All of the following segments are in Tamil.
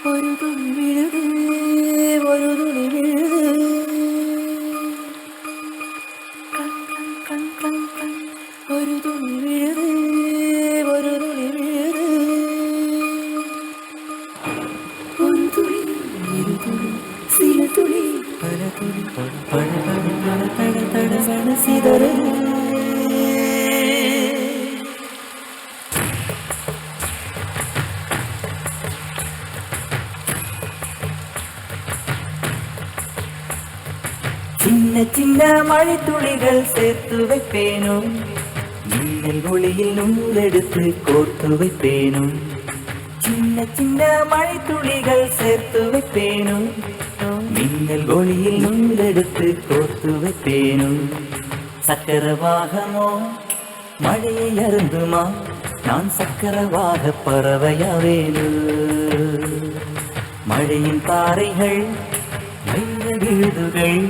ஒரு துளி விழுது, ஒரு துளி விழுது. கண் கண் கண் கண் கண் ஒரு துளி விழுது, ஒரு துளி விழுது. ஒரு துளி, இரு துளி, சில துளி, பல துளி, பட பட பட தட தட சட சிதறு. சின்ன சின்ன மழை துளிகள் சேர்த்து வைப்பேனும், மின்னல் ஒளியில் நூலெடுத்து கோர்த்து வைப்பேனும். சின்ன சின்ன மழை துளிகள் சேர்த்து வைப்பேனும், மின்னல் ஒளியில் நூலெடுத்து கோர்த்து வைப்பேனும். சக்கரவாகமோ மழையை அருந்துமா, நான் சக்கரவாக பறவையாவேனும். மழையின் பாறைகள் வைர விழுதுகள்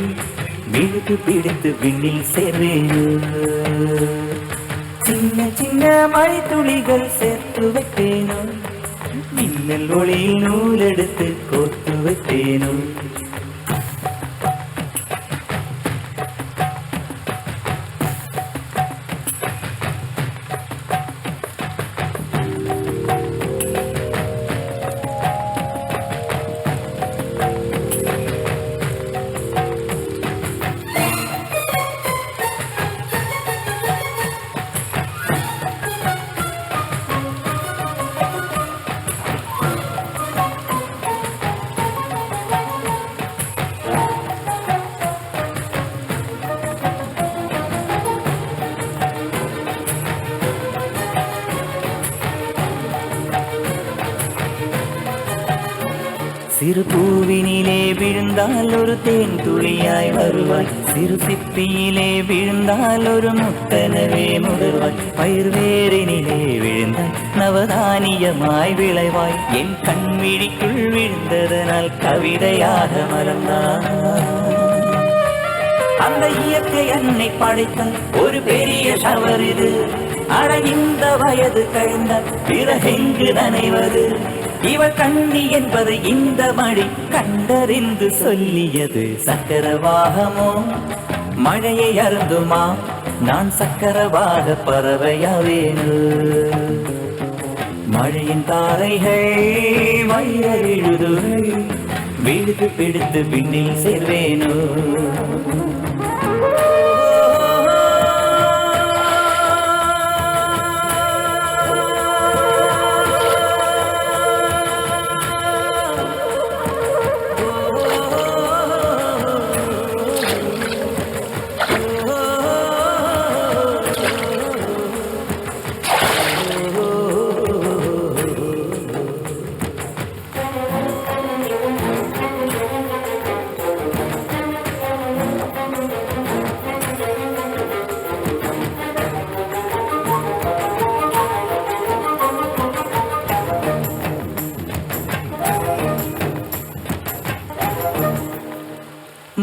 விழுது பிடித்து விண்ணில் சேர்வேனும். சின்ன சின்ன மழை துளிகள் சேர்த்து வைப்பேனும், மின்னல் ஒளியில் நூலெடுத்து கோர்த்து வைப்பேனும். சிறு பூவினிலே விழுந்தால் ஒரு தேன் துளியாய் வருவாய், சிறு சிப்பியிலே விழுந்தால் ஒரு முத்தனவே முதிர்வாய். பயிர் வேரினிலே விழுந்தாய் நவதானியமாய் விளைவாய். என் கண்விழிக்குள் விழுந்ததனால் கவிதையாக மலர்ந்தாய். அந்த இயற்கை என்னை படைத்த ஒரு பெரிய ஷவர் இது. அட இந்த வயது கழிந்தால் பிறகெங்கு நனைவது. இவள் கண்ணி என்பது இந்த மழை கண்டறிந்து சொல்லியது. சக்கரவாகமோ மழையை அருந்துமா, நான் சக்கரவாக பறவையாவேனும். மழையின் தாரைகள் வைர விழுதுகள் விழுது பிடித்து விண்ணில் சேர்வேனும்.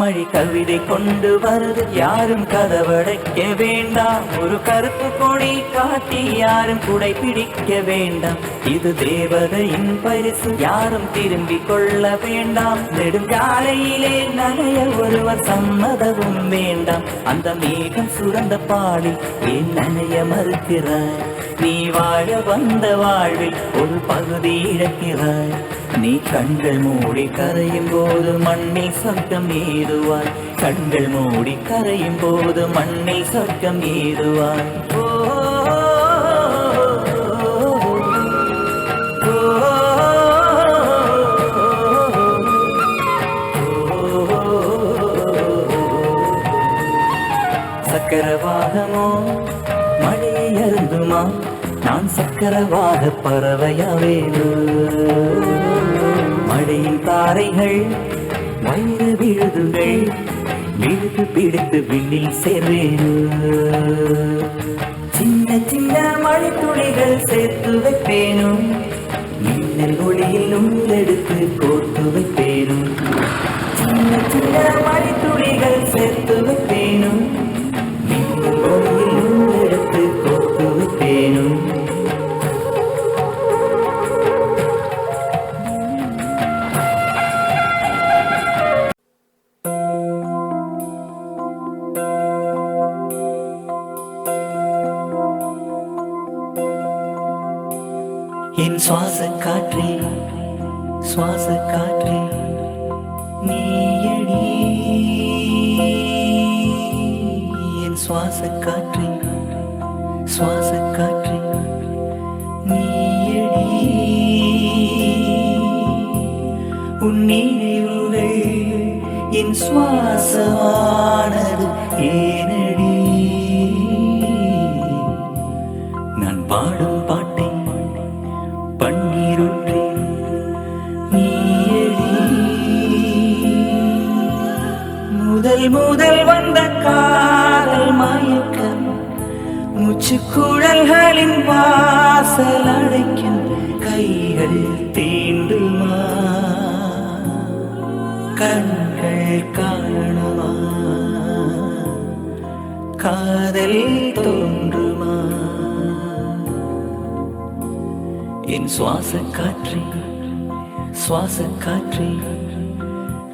மழை கவிதை கொண்டு வருது, யாரும் கதவடைக்க வேண்டாம். ஒரு கருப்பு கொடி காட்டி யாரும் குடை பிடிக்க வேண்டாம். இது தேவதையின் பரிசு, யாரும் திரும்பி கொள்ள வேண்டாம். நெடுங்காலையிலே நனைய ஒருவர் சம்மதவும் வேண்டாம். அந்த மேகம் சுரந்த பாலில் ஏன் நனைய மறுக்கிறாய்? நீ வாழ வந்த வாழ்வில் ஒரு பகுதி இழக்கிறாய். நீ கண்கள் மூடி கரையும் போது மண்ணில் சொர்க்கம் ஏதுவாய். கண்கள் மூடி கரையும் போது மண்ணில் சொர்க்கம் ஏதுவாய். சக்கரவாகமோ மழையை அருந்துமா, நான் சக்கரவாக பறவையாவேனும். மழையின் தாரைகள் வைர விழுதுகள் விழுது பிடித்து விண்ணில் சேர்வேனும். சின்ன சின்ன மழை துளிகள் சேர்த்து வைப்பேனும், மின்னல் ஒளியில் நூலெடுத்து கோர்த்து வைப்பேனும். சின்ன சின்ன மழை துளிகள் சேர்த்து வைப்பேனும், மின்னல் ஒளியில் நூலெடுத்து கோர்த்து வைப்பேனும். சுவாச காற்றே நீயடி என் சுவாச காற்றே சுவாச காற்றே நீயடி உன் நினைவுகள் என் சுவாசமானது ஏனடி நான் பாடும் பாட்டை பன்னீருற்றே நீயடி முதல் முதல் வந்த காதல் மயக்கம் மூச்சுக்குழல்களின் வாசல் அடைக்கும் கைகள் தீண்டுமா கண்கள் காணுமா காதல் தோன்றுமா என் சுவாச காற்றே சுவாச காற்றே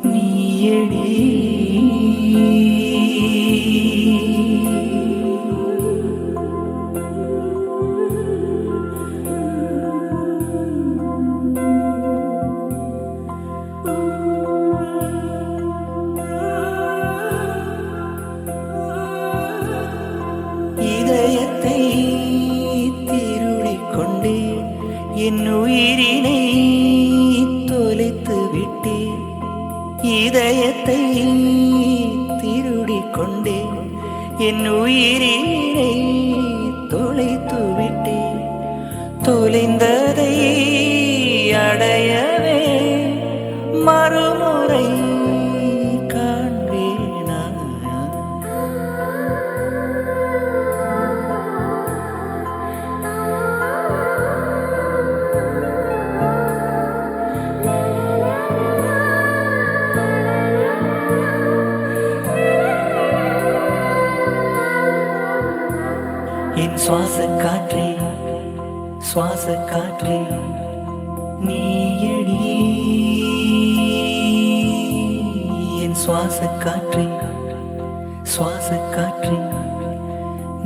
நீயடி இதயத்தை திருடிக் கொண்டே என் உயிரினை தொலைத்து விட்டேன் இதயத்தை திருடிக் கொண்டே என் உயிரினை தொலைத்து விட்டேன் தொலைந்ததை அடையவே மறுமுறை காண்பேனா என் சுவாச காற்றே சுவாச காற்றே நீயடி என் சுவாச காற்றே சுவாச காற்றே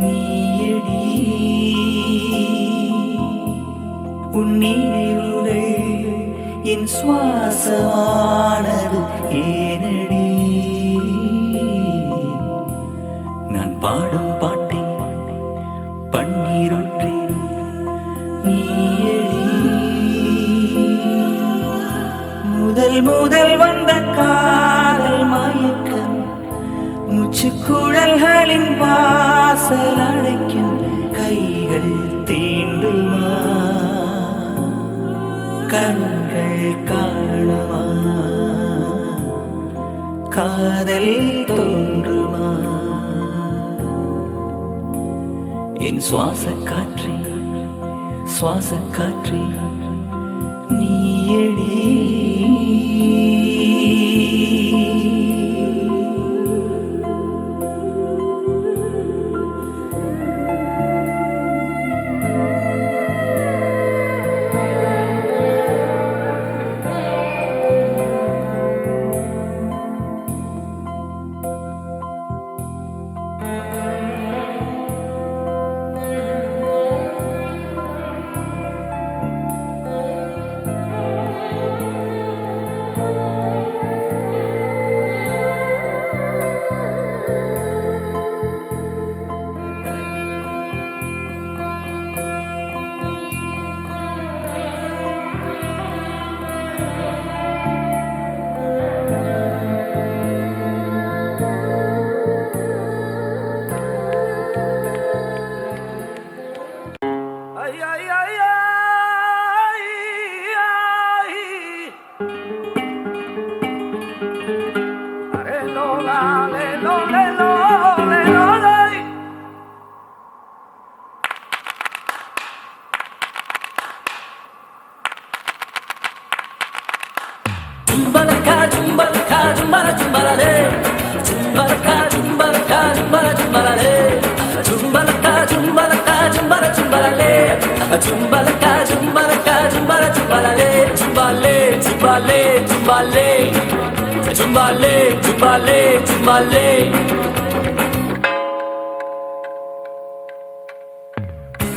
நீயடி உன் நினைவுகள் என் சுவாசமானது ஏனடி நான் பாடும் பாட்டை பன்னீருற்றே நீயடி முதல் முதல் வந்த காதல் மயக்கம் மூச்சுக்குழல்களின் வாசல் அடைக்கும் கைகள் தீண்டுமா கண்கள் காணுமா காதல் தோன்றுமா என் சுவாச காற்றே சுவாச காற்றே நீயடி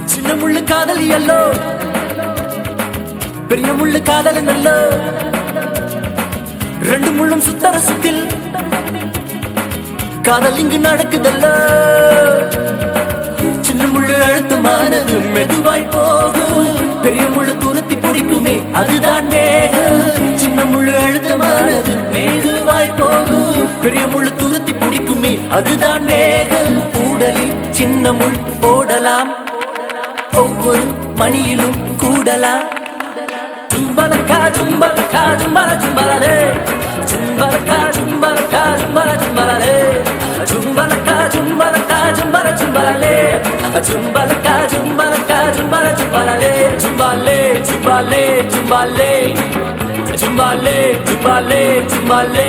சின்ன முள்ளு காதலி அல்லோ பெரிய முள்ளு காதல் நல்ல ரெண்டு முள்ளும் சுத்தர சுத்தில் காதல் இங்கு நடக்குதல்ல சின்ன முள்ளு அழுத்தமானது மெதுவாய் போகும் பெரிய முள்ளு துரத்தி பிடிக்குமே அதுதான் வேகம் சின்ன முள்ளு அழுத்தமானது மெதுவாய் போகும் பெரிய முள்ளு துரத்தி பிடிக்குமே அதுதான் வேகம் கூடலில் சின்ன முள் போடலாம் ஒவ்வொரு மணியிலும் கூடலாம் Chumbalaka, chumbalaka, chumbala, chumbalale. Chumbalaka, chumbalaka, chumbala, chumbalale. Chumbalaka, chumbalaka, chumbala, chumbalale. Chumbalaka, chumbalaka, chumbala, chumbalale. Chumbale, chumbale, chumbale. Chumbale, chumbale, chumbale.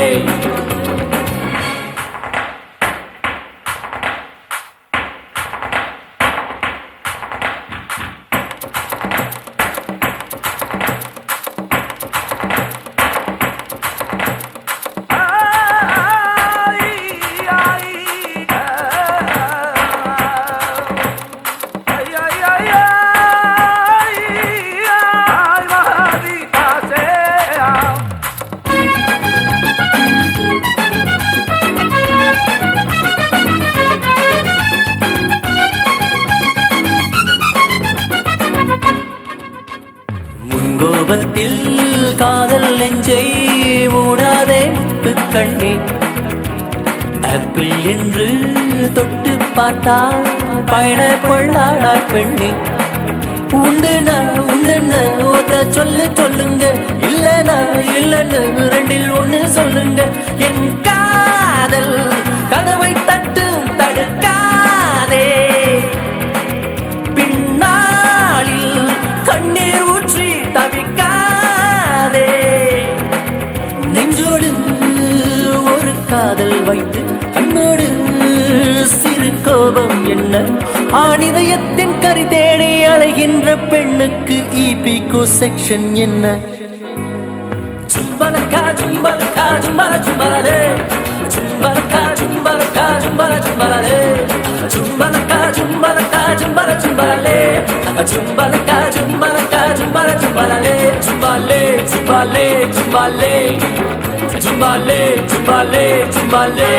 கோபத்தில் காதல் நெஞ்சை மூடாதே கண்ணே ஆப்பிள் என்று தொட்டு பார்த்தால் பயண கொள்ளாடாய் பெண்ணே உண்டுனா ஓத சொல்லுங்க இல்லனா இல்லன்னு ரெண்டில் ஒண்ணு சொல்லுங்க என் காதல் கதவை தட்டும் தடுக்காதே பின்னாளில் கண்ணீர் ஊற்றி தவிக்காதே நெஞ்சோடு ஒரு காதல் வைத்து கண்ணோடு சிறு கோபம் என்ன ஆணிதயத்தின் கரி தேடி அலைகின்ற பெண்ணுக்கு ஈபிகோ செக்ஷன் என்ன சும்பலக்கா சும்பலக்கா சும்பல சும்பலே சும்பலக்கா சும்பலக்கா சும்பல சும்பலே சும்பலக்கா சும்பலக்கா சும்பல சும்பலே சும்பலக்கா சும்பலக்கா சும்பல சும்பலே சும்பலே சும்பலே சும்பலே சும்பலே சும்பலே சும்பலே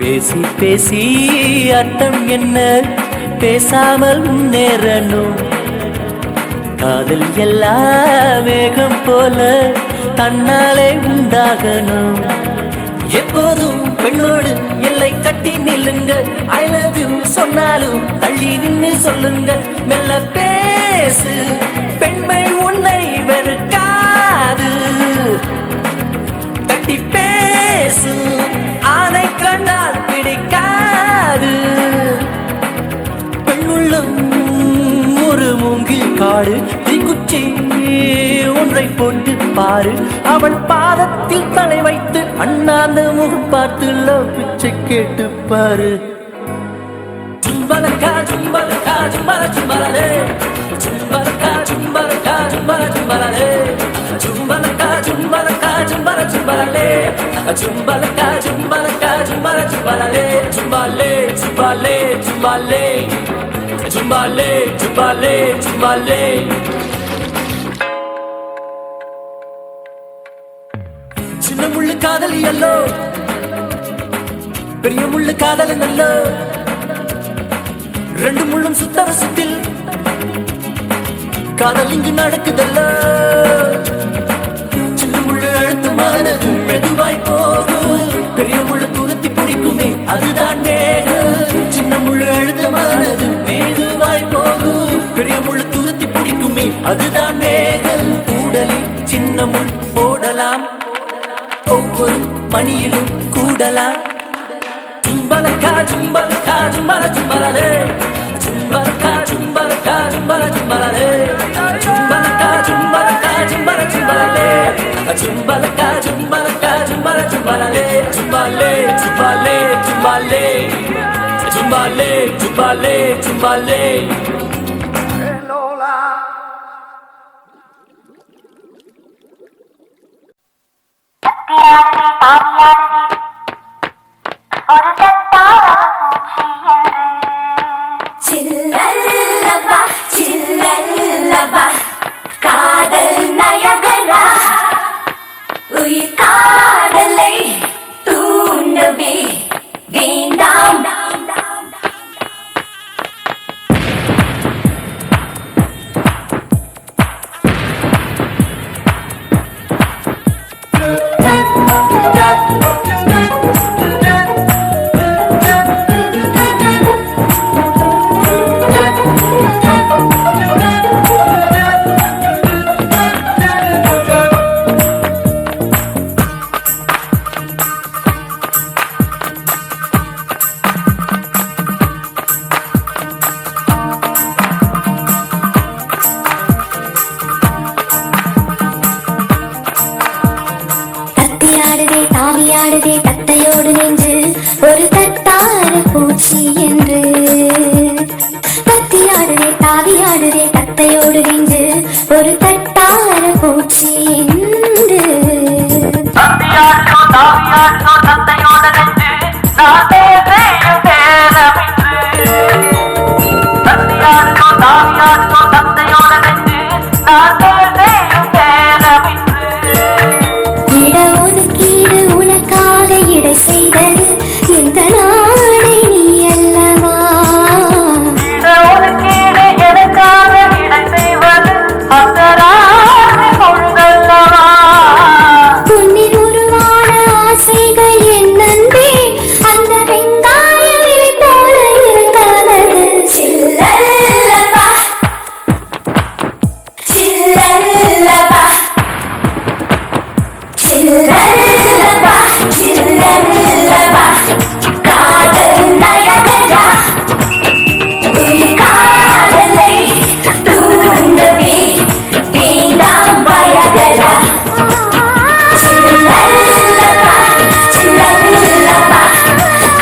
பேசி பேசி அர்த்தம் என்ன பேசாமல் முன்னேறணும் காதல் எல்லாம் வேகம் போல தன்னாலே உண்டாகணும் எப்போதும் பெண்ணோடு எல்லை கட்டி நில்லுங்க ஐ லவ் யூ சொன்னாலும் தள்ளி நின்று சொல்லுங்க மெல்ல பேசு பெண்மை உன்னை வெறுக்காது கட்டி பேசு ஆனை கண்டால் பிடிக்காது பெண்ணுள்ளம் ஒரு மூங்கில் காடு தீக்குச்சி ஒன்றை போட்டு பாரு அவள் பாதத்தில் தலை வைத்து அண்ணாந்த முகம் பார்த்து பிச்சை கேட்டு பாரு சும்பலக்கா சும்பலக்கா சும்பல சும்பலே சும்பலக்கா சும்பலக்கா சும்பல சும்பலே சும்பலக்கா சும்பலக்கா சும்பல சும்பலே சும்பலக்கா சும்பலக்கா சும்பல சும்பலே சும்பலே சும்பலே சும்பலே சும்பலே சும்பலே சும்பலே சின்ன முள்ளு காதலி அல்லோ பெரிய முள்ளு காதல் நல்ல ரெண்டு முள்ளும் சுத்தர சுத்தில் காதல் இங்கு நடக்குதல்ல சின்ன முள்ளு அழுத்தமானது மெதுவாய் போகும் பெரிய முள்ளு துரத்தி பிடிக்குமே அதுதான் வேகம் சின்ன முள்ளு அழுத்தமானது மெதுவாய் போகும் பெரிய முள்ளு துரத்தி பிடிக்குமே அதுதான் வேகம் கூடலில் சின்ன முள் போடலாம் ஒவ்வொரு மணியிலும் கூடலாம் சும்பலக்கா சும்பலக்கா சும்பல சும்பலே சும்பலக்கா சும்பலக்கா சும்பல சும்பலே சும்பலக்கா சும்பலக்கா chumbalale, chumbalaka, chumbalaka, chumbala, chumbalale, chumbale, chumbale, chumbale, chumbale, chumbale, chumbale. சில்லல்லவா சில்லல்லவா காதல் நயகரா உயிர் காதலை தூண்டவே வேண்டாம் தாவியாடுதே தத்தையோடு நின்று ஒரு தத்தார பூச்சி என்று தத்தியாடுதே தாவியாடுதே தத்தையோடு நின்று ஒரு தத்தார பூச்சி என்று செய்தது எந்த நாளை நீ அல்லவா எனக்காக இடை செய்வது பொன்னில் உருவான ஆசைகள் என் நன்பே அந்த வெங்காய விலை போல இருக்காதது சில்லல்லவா சில்லல்லவா சில்லல்லவா சில்லல்லவா காதல் நயகரா உயிர் காதலை தூண்டவே வேண்டாம் பயகரா சில்லல்லவா சில்லல்லவா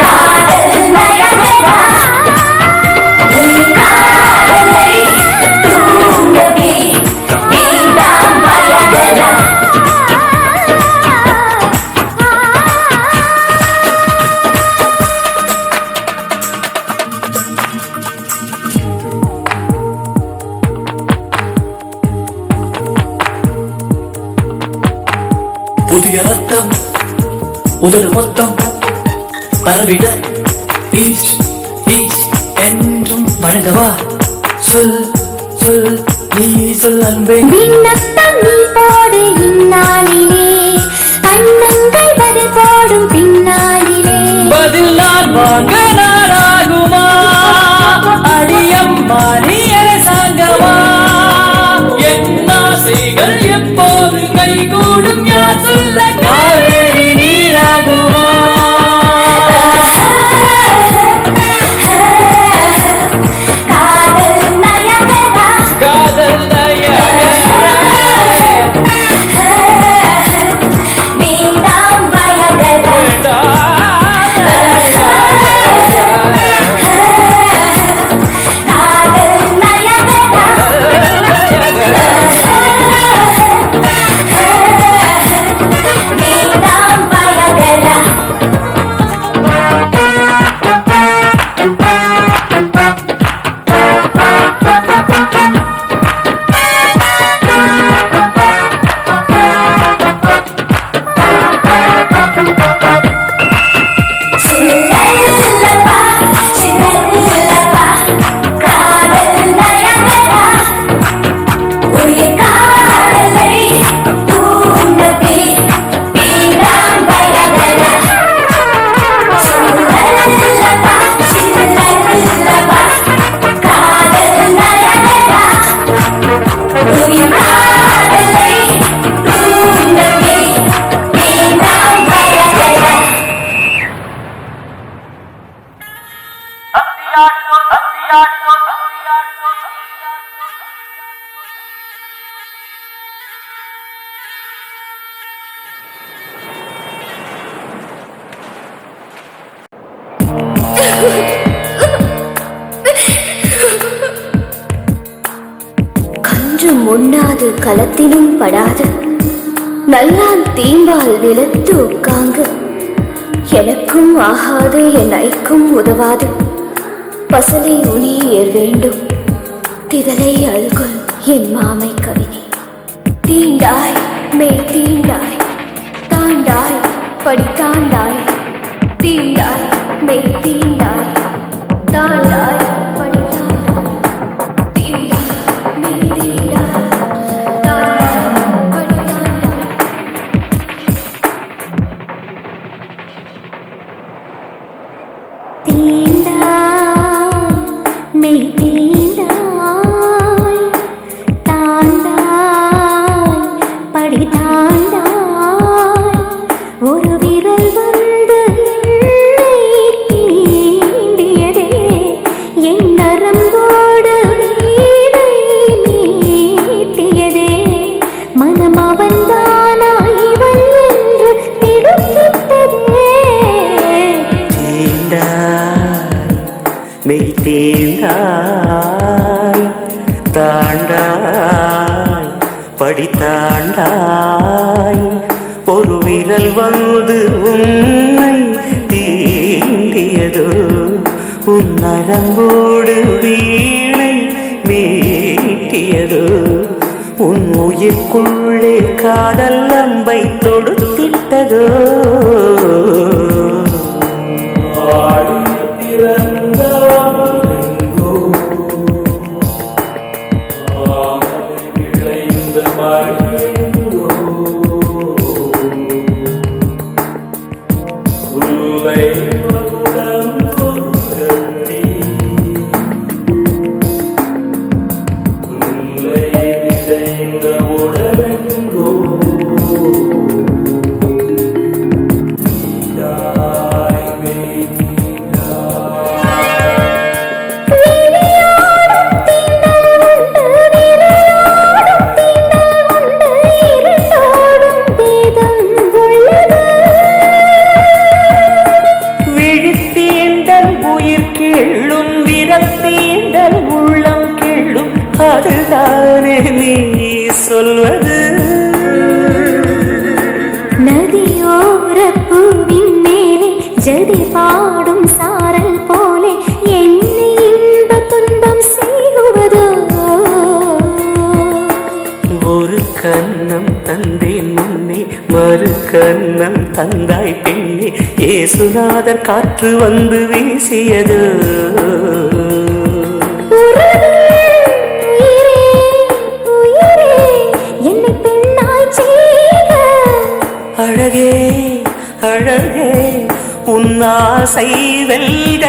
காதல் நயகரா உயிர் காதலை தூண்டவே வேண்டாம் பயகரா புதிய ரத்தம் உதடு மொத்தம் பரவிட ஈச் ஈச் என்றும் வழங்கவா சொல் சொல் நீ சொல் அன்பே விண்ணப்பம் நீ போடு இந்நாளிலே கண்ணங்கள் பதில் போடும் பின்னாளிலே பதில் நான் வாங்க நாளாகுமா அடியம்மா நீ அரசாங்கமா என் ஆசைகள் எப்போது கைகூடும் யார் சொல்ல காவேரி நீராகுமா காதல் நயகரா காதல் நயகரா வேண்டாம் பயகரா காதல் நயகரா தீண்டாது களத்திலும் படாது நல்லான் தீம்பால் விலத்து உட்காங்கு எனக்கும் ஆகாது என் ஐக்கும் உதவாது பசலை உனியேர் வேண்டும் திதலை அல்கொல் என் மாமை கவினே தீண்டாய் மேல் தீண்டாய் தாண்டாய் படித்தாண்டாய் தீண்டாய் மேல் தீண்டாய் தாண்டாய் படித்தாண்டாய் தீண்டாய் மேல் தீண்டாய் தாண்டாய் படித்தாண்டாய் தீண்டாய் மேல் தீண்டாய் தாண்டாய் படித்தாண்டாய் ஒரு விரல் வந்து என்னை தீண்டியதே என் நரம்போடு வீணை மீட்டியதே மனம் அவன்தானா இவன் என்று திடுக்கிட்டதே மெய் தீண்டாய் தாண்டாய் படித்தாண்டாய் ஒரு விரல் வந்து உன்னை தீண்டியதோ உன் நரம்போடு வீணை மீட்டியதோ உன் உயிர்க்குள்ளே காதல் அம்பை தொடுத்திட்டதோ அதுதானே நீ சொல்வது நதியோர பூவின் மேலே ஜதி பாடும் சாரல் போலே என்னை இன்ப துன்பம் செய்வதோ ஒரு கன்னம் தந்தேன் முன்னே மறு கன்னம் தந்தாய் பெண்ணே ஏசுநாதர் காற்று வந்து வீசியது அழகே அழகே உன்னாசை வெல்க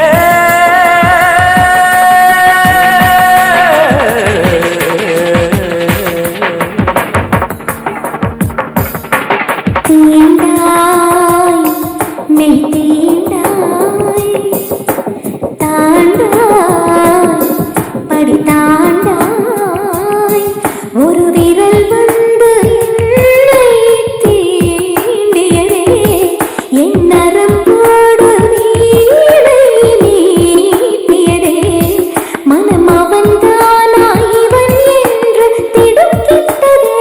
தீண்டாய் மெய் தீண்டாய் தாண்டாய் படித்தாண்டாய் ஒரு விரல் வந்து என்னை தீண்டியதே என் நரம்போடு வீணை மீட்டியதே மனம் அவன்தானா இவன் என்று திடுக்கிட்டதே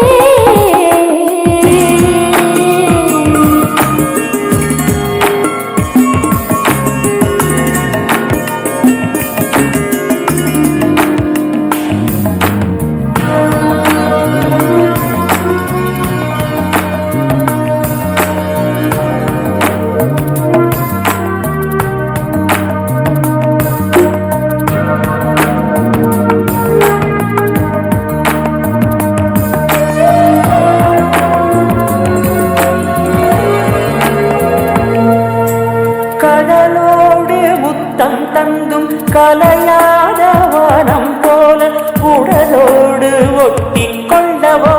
கடலோடு முத்தம் தந்தும் கலையாத வனம் போல உடலோடு ஒட்டி கொண்டவோ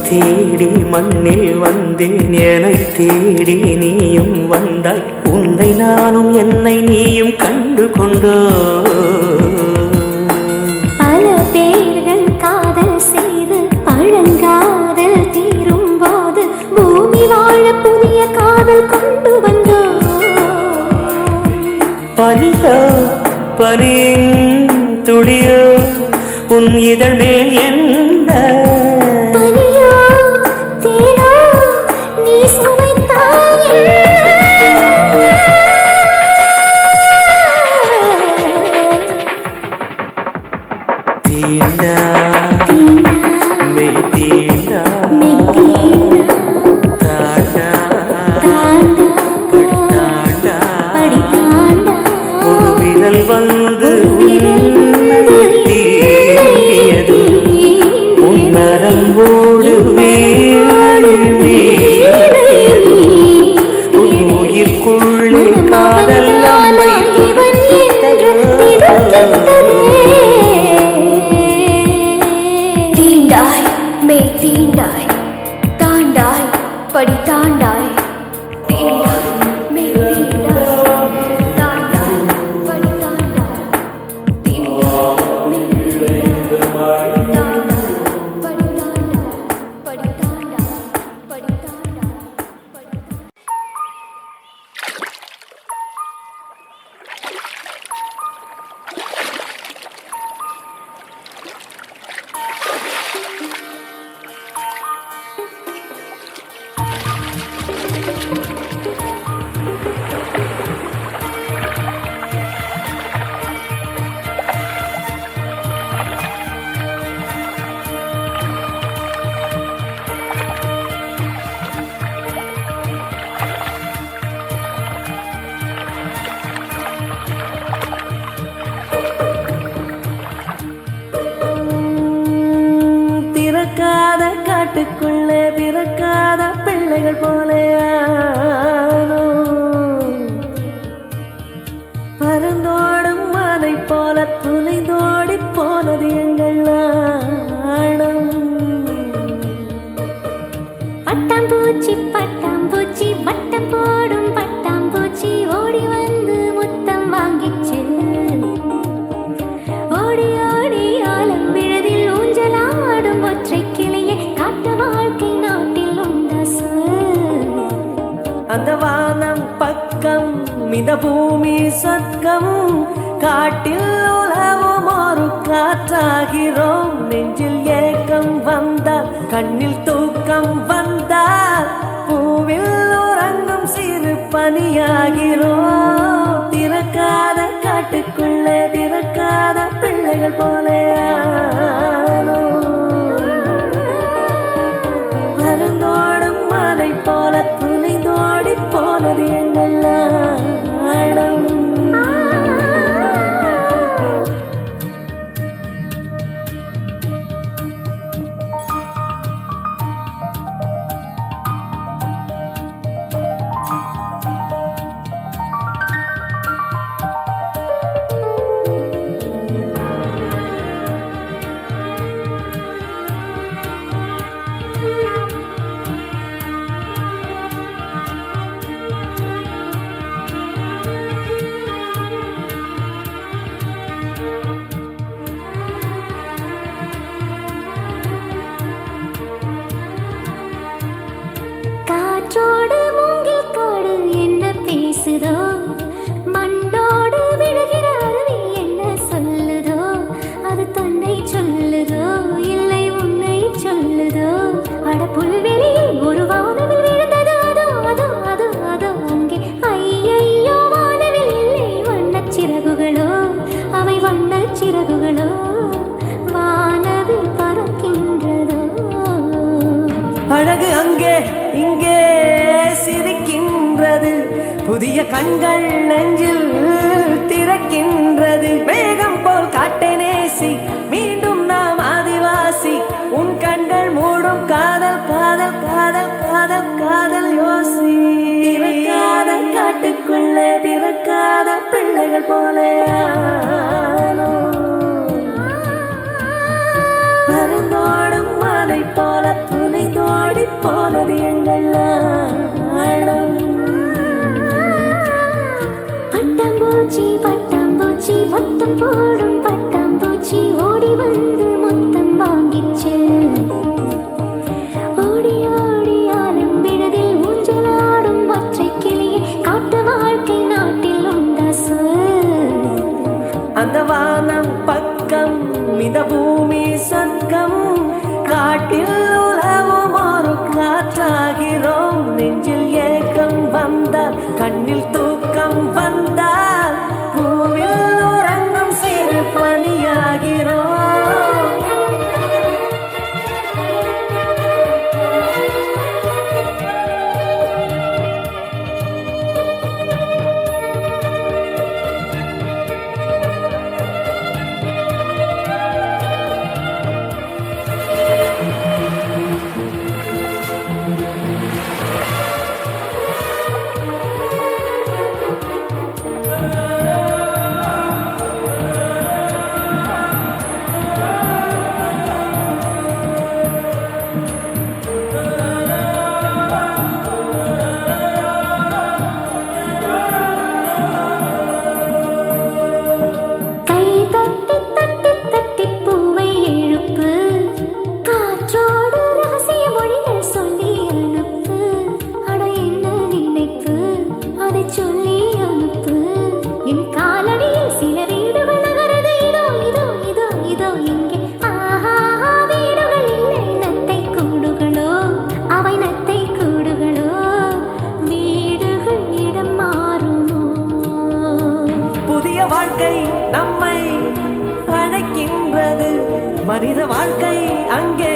தேடி மண்ணில் வந்தேன் என்னை தேடி நீயும் வந்தாய் உன்னை நானும் என்னை நீயும் கண்டு கொண்டோ பல பேர்கள் காதல் செய்து பழங்காத பனியோ பனியின் துளியோ உன் இதழ் மேல் என்ன பனியோ தேனோ நீ சுவைத்தாயே தீண்டா மெய் தீண்டா தாண்டா படித்தாண்டா ஒரு விரல் வந்து தீண்டியது உன்னரம்போடு உயிர்க்குள்ளே காதல் தீண்டாய் மெய் தீண்டாய் தாண்டாய் படி தாண்டாய் தீண்டாய் மெய் தீண்டாய் தாண்டாய் படி தாண்டாய் தீண்டாய் மெய் தீண்டாய் தாண்டாய் படி தாண்டாய் படி தாண்டாய் படி தாண்டாய் படி திறக்காத காட்டுக்குள்ளே பிறக்காத பிள்ளைகள் போலே பறந்தோடும் அதை போல துளைந்தோடி போனது எங்கள் நாணம் பட்டாம்பூச்சி வட்டம் போடும் பட்டாம்பூச்சி ஓடி வந்து முத்தம் வாங்கிச்சு ஓடி ஓடி ஆலம் விழதில் ஊஞ்சலாடும் ஒற்றை கிளியை காட்டு வாழ்க்கை நாட்டில் உண்டா சொல் அந்த வானம் பக்கம் இந்த பூமி சொர்க்கம் காட்டில் உலவும் ஒரு காற்றாகிறோம் நெஞ்சில் ஏக்கம் வந்தால் கண்ணில் தூக்கம் வந்தால் பூவில் உறங்கும் சிறு பனியாகிறோம் திறக்காத காட்டுக்குள்ளே திறக்காத பிள்ளைகள் போலே பறந்தோடும் அதை போல துணிந்தோடி போனது எங்கள் நாணம் காற்றோடு மூங்கில் காடு என்ன பேசுதோ மண்டோடு விழுகிற அருவி என்ன சொல்லுதோ அது தன்னை சொல்லுதோ இல்லை உன்னை சொல்லுதோ அட புல்வெளியில் ஒரு வானவில் விழுந்ததோ அதோ அதோ அதோ அதோ அங்கே ஐயையோ வானவில் இல்லை வண்ணச் சிறகுகளோ அவை வண்ணச் சிறகுகளோ வானவில் பறக்கின்றதோ அழகு அங்கே இங்கே சிரிக்கின்றது புதிய கண்கள் நெஞ்சில் திறக்கின்றது மேகம் போல் காட்டை நேசி மீண்டும் நாம் ஆதிவாசி உன் கண்கள் மூடும் காதல் காதல் காதல் காதல் காதல் யோசி திறக்காத காட்டுக்குள்ளே திறக்காத பிள்ளைகள் போலே பறந்தோடும் அதை போல துணிந்தோடி போனது எங்கள் நாணம் பட்டாம்பூச்சி வட்டம் போடும் பட்டாம்பூச்சி ஓடி வந்து முத்தம் வாங்கிச்சு ஓடி ஓடி ஆலம் விழதில் ஊஞ்சலாடும் ஒற்றை கிளியை காட்டு வாழ்க்கை நாட்டில் உண்டா சொல் இந்த பூமி சொர்க்கம் காட்டில் உலவும் ஒரு காற்றாகிறோம். நெஞ்சில் ஏக்கம் வந்தால் கண்ணில் தூக்கம் வந்தால் பூவில் உறங்கும் சிறு பணியாகிறோம். கை தட்டி தட்டி தட்டி பூவை எழுப்பு, காற்றோடு ரகசிய மொழிகள் சொல்லி அனுப்பு. அட என்ன நினைப்பு, அதை சொல்லி அனுப்பு. என் காலடியில் சில வீடுகள் நகருது, இதோ இதோ இதோ இதோ இங்கே. ஆஹா, வீடுகள் இல்லை நத்தை கூடுகளோ, அவை நத்தை கூடுகளோ. வீடுகள் இடம் மாறுமோ? புதிய வாழ்க்கை நம்மை அழைக்கின்றது, மனித வாழ்க்கை அங்கே